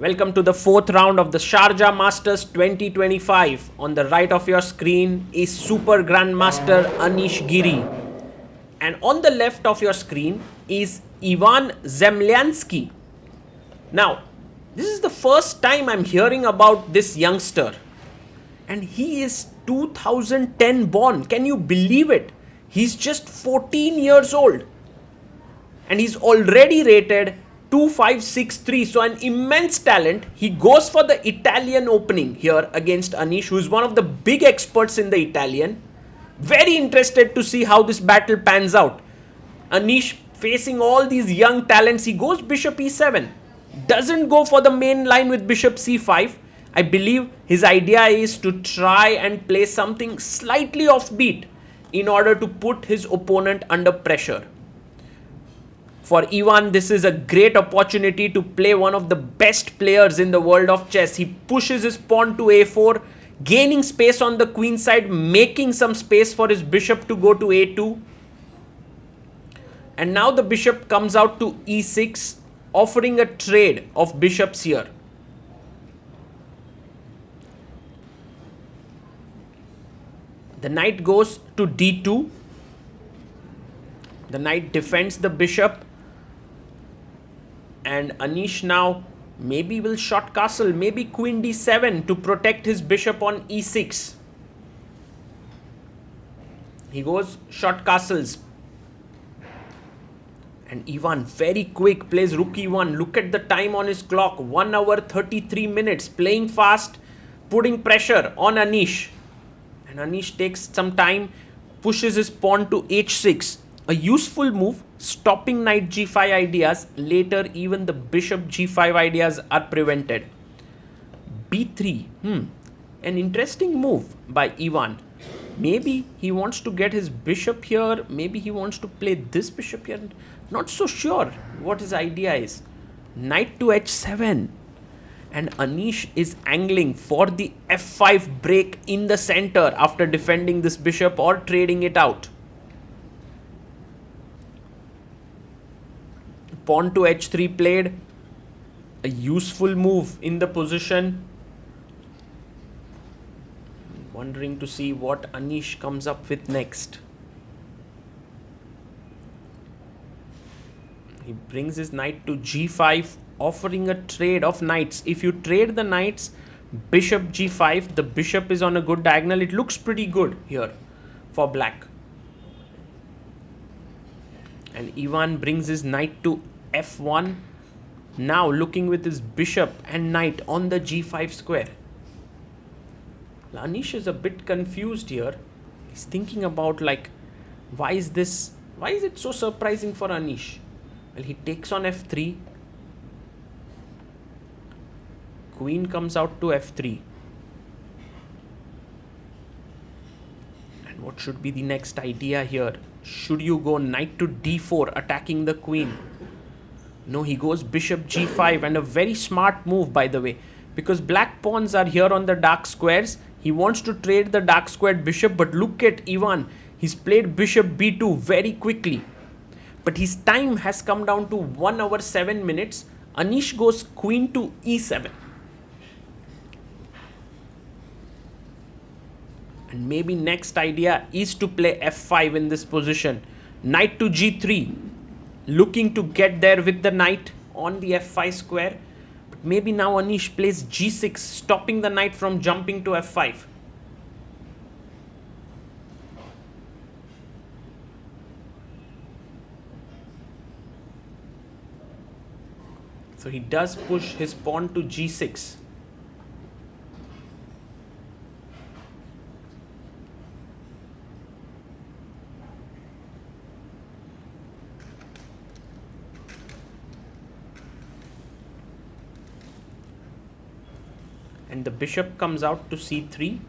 Welcome to the fourth round of the Sharjah Masters 2025. On the right of your screen is Super Grandmaster Anish Giri. And on the left of your screen is Ivan Zemlyanskii. Now, this is the first time I'm hearing about this youngster. And he is 2010 born. Can you believe it? He's just 14 years old. And he's already rated 2563, so an immense talent. He goes for the Italian opening here against Anish, who is one of the big experts in the Italian. Very interested to see how this battle pans out. Anish facing all these young talents, he goes bishop e7. Doesn't go for the main line with bishop c5. I believe his idea is to try and play something slightly offbeat in order to put his opponent under pressure. For Ivan, this is a great opportunity to play one of the best players in the world of chess. He pushes his pawn to a4, gaining space on the queen side, making some space for his bishop to go to a2. And now the bishop comes out to e6, offering a trade of bishops here. The knight goes to d2. The knight defends the bishop. And Anish now maybe will short castle, maybe queen d7 to protect his bishop on e6. He goes short castles. And Ivan very quick, plays rook e1. Look at the time on his clock, 1 hour 33 minutes, playing fast, putting pressure on Anish. And Anish takes some time, pushes his pawn to h6. A useful move, stopping knight g5 ideas. Later, even the bishop g5 ideas are prevented. b3. An interesting move by Ivan. Maybe he wants to get his bishop here. Maybe he wants to play this bishop here. Not so sure what his idea is. Knight to h7. And Anish is angling for the f5 break in the center after defending this bishop or trading it out. Pawn to h3 played. A useful move in the position. Wondering to see what Anish comes up with next. He brings his knight to g5, offering a trade of knights. If you trade the knights, bishop g5, the bishop is on a good diagonal. It looks pretty good here for black. And Ivan brings his knight to f1. Now looking with his bishop and knight on the g5 square. Anish is a bit confused here. He's thinking about why is it so surprising for Anish? Well, he takes on f3. Queen comes out to f3. And what should be the next idea here? Should you go knight to d4, attacking the queen? No, he goes bishop g5, and a very smart move, by the way, because black pawns are here on the dark squares. He wants to trade the dark squared bishop, but look at Ivan. He's played bishop b2 very quickly. But his time has come down to 1 hour 7 minutes. Anish goes queen to e7. And maybe next idea is to play f5 in this position. Knight to g3. Looking to get there with the knight on the f5 square. But maybe now Anish plays g6, stopping the knight from jumping to f5. So he does push his pawn to g6. And the bishop comes out to c3.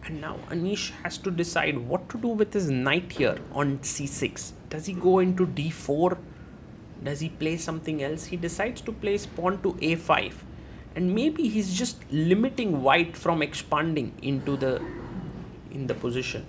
And now Anish has to decide what to do with his knight here on c6. Does he go into d4? Does he play something else? He decides to play his pawn to a5. And maybe he's just limiting white from expanding into the position.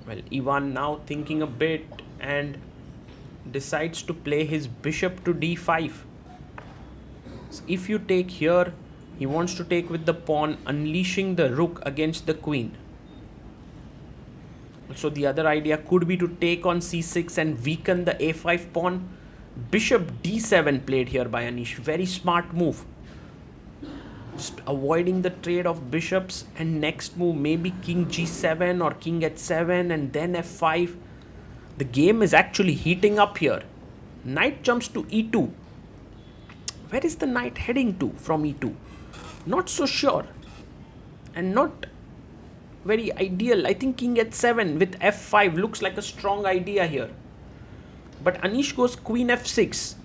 Well, Ivan now thinking a bit and decides to play his bishop to d5. So if you take here, he wants to take with the pawn, unleashing the rook against the queen. So the other idea could be to take on c6 and weaken the a5 pawn. Bishop d7 played here by Anish. Very smart move. Just avoiding the trade of bishops, and next move maybe king g7 or king h7 and then f5. The game is actually heating up here. Knight jumps to e2. Where is the knight heading to from e2? Not so sure. And not very ideal. I think king h7 with f5 looks like a strong idea here. But Anish goes queen f6.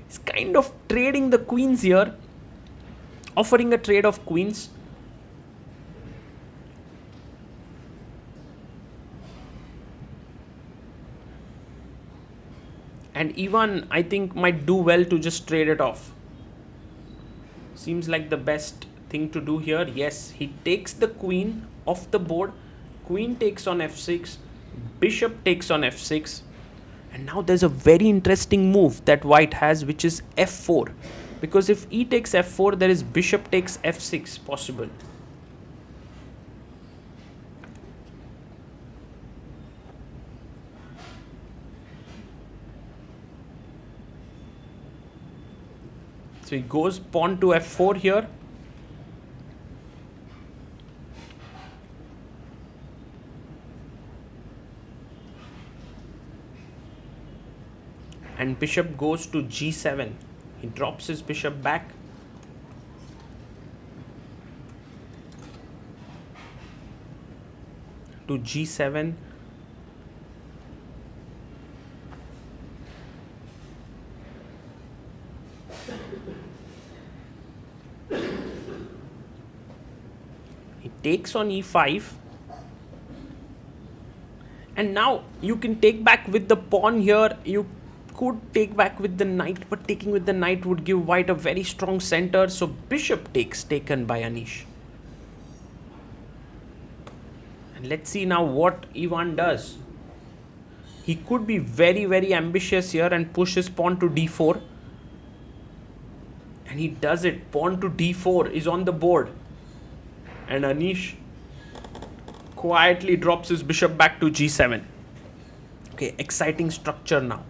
He's kind of trading the queens here. Offering a trade of queens. And Ivan, I think, might do well to just trade it off. Seems like the best thing to do here. Yes, he takes the queen off the board. Queen takes on f6. Bishop takes on f6. And now there's a very interesting move that white has, which is f4. Because if e takes f4, there is bishop takes f6 possible. So he goes pawn to f4 here. And bishop goes to g7. He drops his bishop back. To g7. He takes on e5. And now you can take back with the pawn here. You could take back with the knight, but taking with the knight would give white a very strong center. So bishop takes taken by Anish. And let's see now what Ivan does. He could be very, very ambitious here and push his pawn to d4. And he does it. Pawn to d4 is on the board. And Anish quietly drops his bishop back to g7. Okay, exciting structure now.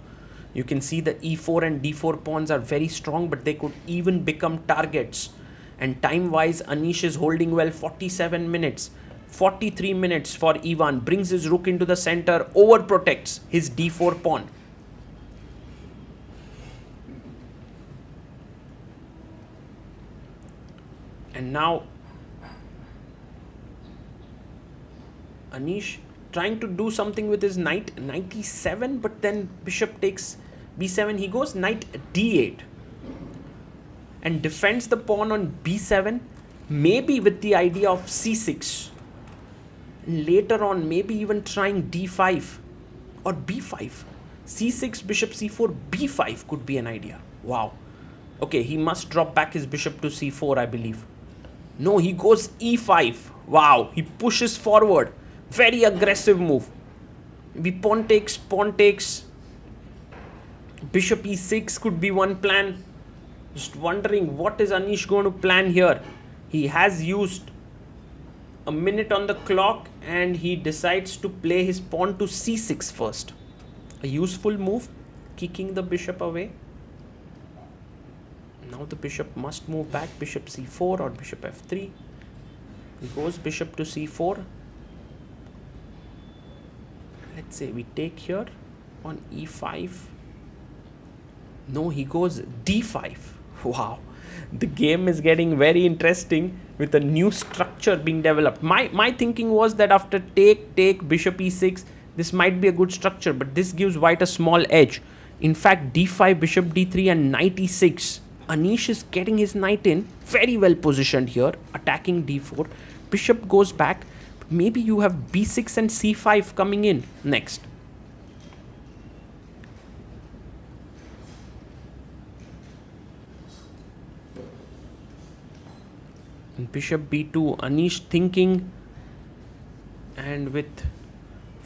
You can see the e4 and d4 pawns are very strong, but they could even become targets. And time-wise, Anish is holding well. 47 minutes. 43 minutes for Ivan. Brings his rook into the center. Overprotects his d4 pawn. And now Anish trying to do something with his knight. Knight e7, but then bishop takes b7. He goes knight d8 and defends the pawn on b7, maybe with the idea of c6. And later on, maybe even trying d5 or b5. c6, bishop c4, b5 could be an idea. Wow. Okay, he must drop back his bishop to c4, I believe. No, he goes e5. Wow, he pushes forward. Very aggressive move. Maybe pawn takes, bishop e6 could be one plan. Just wondering what is Anish going to plan here. He has used a minute on the clock and he decides to play his pawn to c6 first. A useful move, kicking the bishop away. Now the bishop must move back, bishop c4 or bishop f3. He goes bishop to c4. Let's say we take here on e5. No, he goes d5. Wow. The game is getting very interesting with a new structure being developed. My thinking was that after take, bishop e6, this might be a good structure, but this gives white a small edge. In fact, d5, bishop d3 and knight e6. Anish is getting his knight in, very well positioned here, attacking d4. Bishop goes back. Maybe you have b6 and c5 coming in next. And bishop b2, Anish thinking, and with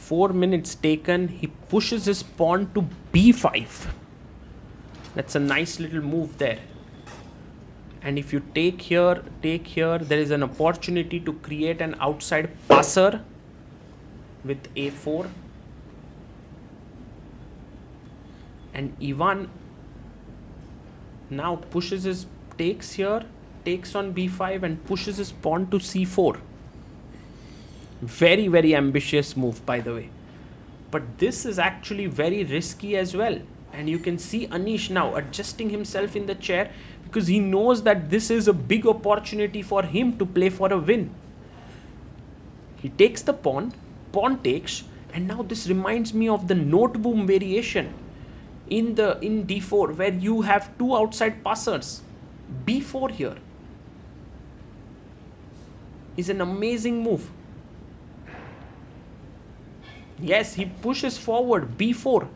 4 minutes taken, he pushes his pawn to b5. That's a nice little move there. And if you take here, there is an opportunity to create an outside passer with a4. And Ivan now pushes his, takes here, takes on b5 and pushes his pawn to c4. Very, very ambitious move, by the way. But this is actually very risky as well. And you can see Anish now adjusting himself in the chair because he knows that this is a big opportunity for him to play for a win. He takes the pawn, pawn takes, and now this reminds me of the note boom variation in d4 where you have two outside passers. b4 here is an amazing move. Yes, he pushes forward b4.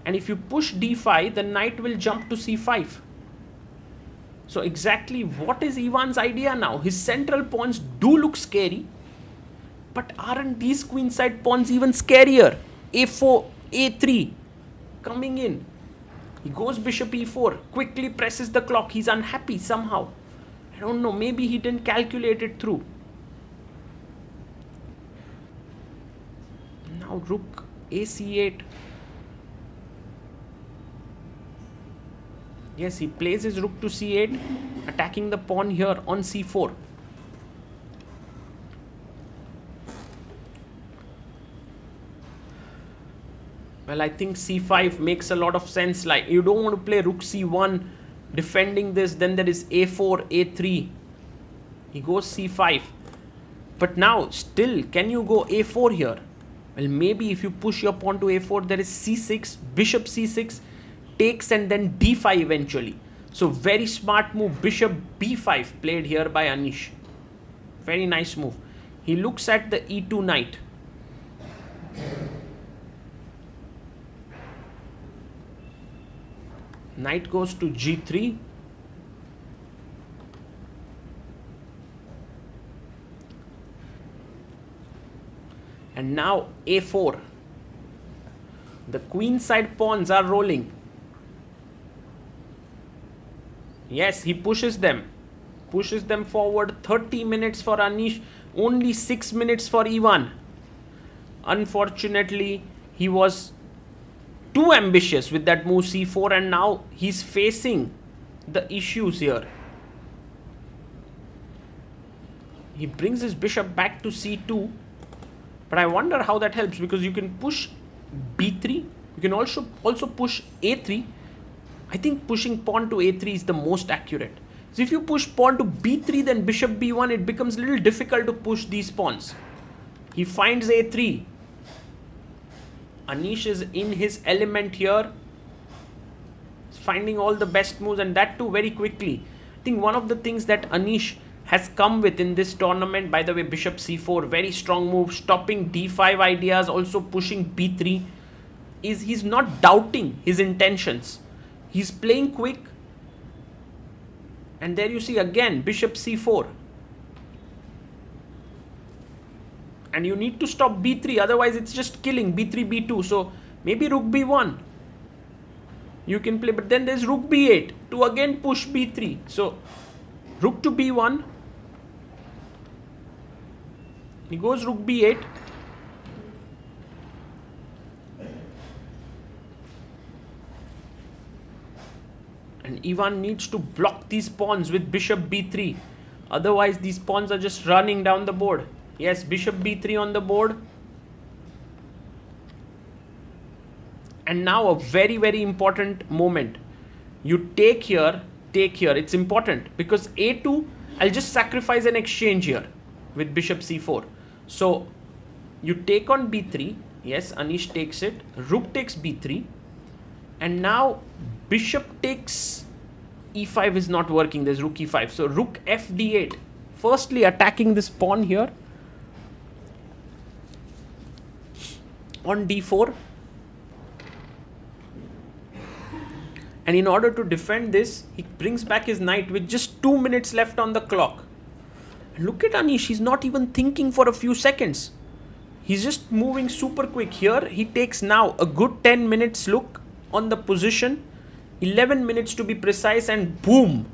And if you push d5, the knight will jump to c5. So exactly what is Ivan's idea now? His central pawns do look scary, but aren't these queenside pawns even scarier? a4, a3 coming in. He goes bishop e4, quickly presses the clock. He's unhappy somehow. I don't know, maybe he didn't calculate it through. Now rook ac8. Yes, he plays his rook to c8, attacking the pawn here on c4. Well, I think c5 makes a lot of sense. Like, you don't want to play rook c1 defending this. Then there is a4, a3. He goes c5. But now, still, can you go a4 here? Well, maybe if you push your pawn to a4, there is c6, bishop c6, takes and then d5 eventually. So very smart move. Bishop b5 played here by Anish. Very nice move. He looks at the e2 knight. Knight goes to g3. And now a4. The queenside pawns are rolling. Yes, he pushes them. Pushes them forward. 30 minutes for Anish. Only 6 minutes for Ivan. Unfortunately, he was too ambitious with that move c4, and now he's facing the issues here. He brings his bishop back to c2. But I wonder how that helps, because you can push b3. You can also push a3. I think pushing pawn to a3 is the most accurate. So if you push pawn to b3, then bishop b1, it becomes a little difficult to push these pawns. He finds a3. Anish is in his element here. He's finding all the best moves, and that too very quickly. I think one of the things that Anish has come with in this tournament, by the way, bishop c4, very strong move, stopping d5 ideas, also pushing b3, is he's not doubting his intentions. He's playing quick. And there you see again, bishop c4. And you need to stop b3, otherwise it's just killing b3, b2. So maybe rook b1 you can play, but then there's rook b8 to again push b3. So rook to b1. He goes rook b8. And Ivan needs to block these pawns with bishop b3. Otherwise, these pawns are just running down the board. Yes, bishop b3 on the board. And now a very, very important moment. You take here. It's important because a2, I'll just sacrifice an exchange here with bishop c4. So you take on b3. Yes, Anish takes it. Rook takes b3. And now bishop takes e5 is not working. There's rook e5. So rook f d8. Firstly, attacking this pawn here on d4. And in order to defend this, he brings back his knight with just 2 minutes left on the clock. And look at Anish. He's not even thinking for a few seconds. He's just moving super quick here. He takes now a good 10 minutes look on the position. 11 minutes to be precise, and boom,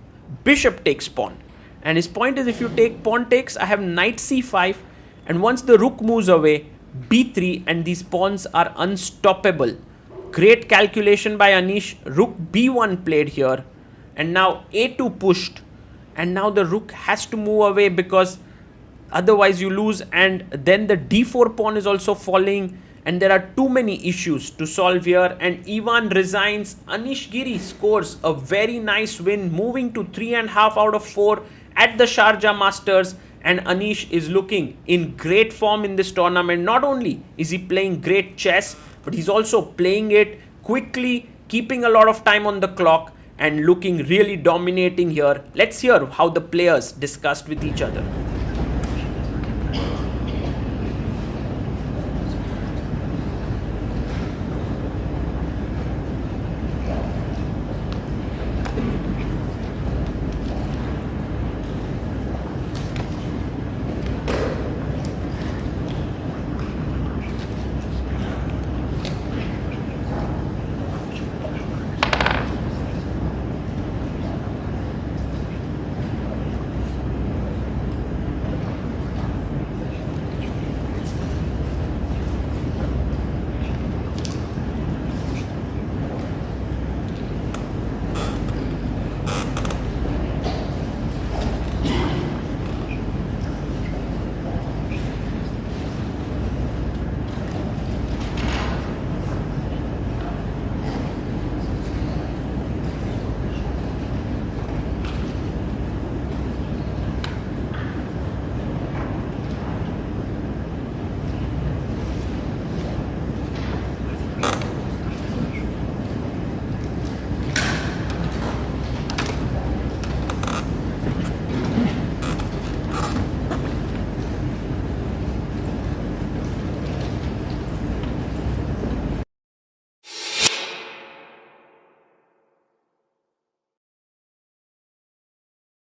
bishop takes pawn. And his point is, if you take pawn takes, I have knight c5, and once the rook moves away, b3, and these pawns are unstoppable. Great calculation by Anish. Rook b1 played here, and now a2 pushed, and now the rook has to move away because otherwise you lose, and then the d4 pawn is also falling, and there are too many issues to solve here, and Ivan resigns. Anish Giri scores a very nice win, moving to 3.5 out of 4 at the Sharjah Masters, and Anish is looking in great form in this tournament. Not only is he playing great chess, but he's also playing it quickly, keeping a lot of time on the clock, and looking really dominating here. Let's hear how the players discussed with each other.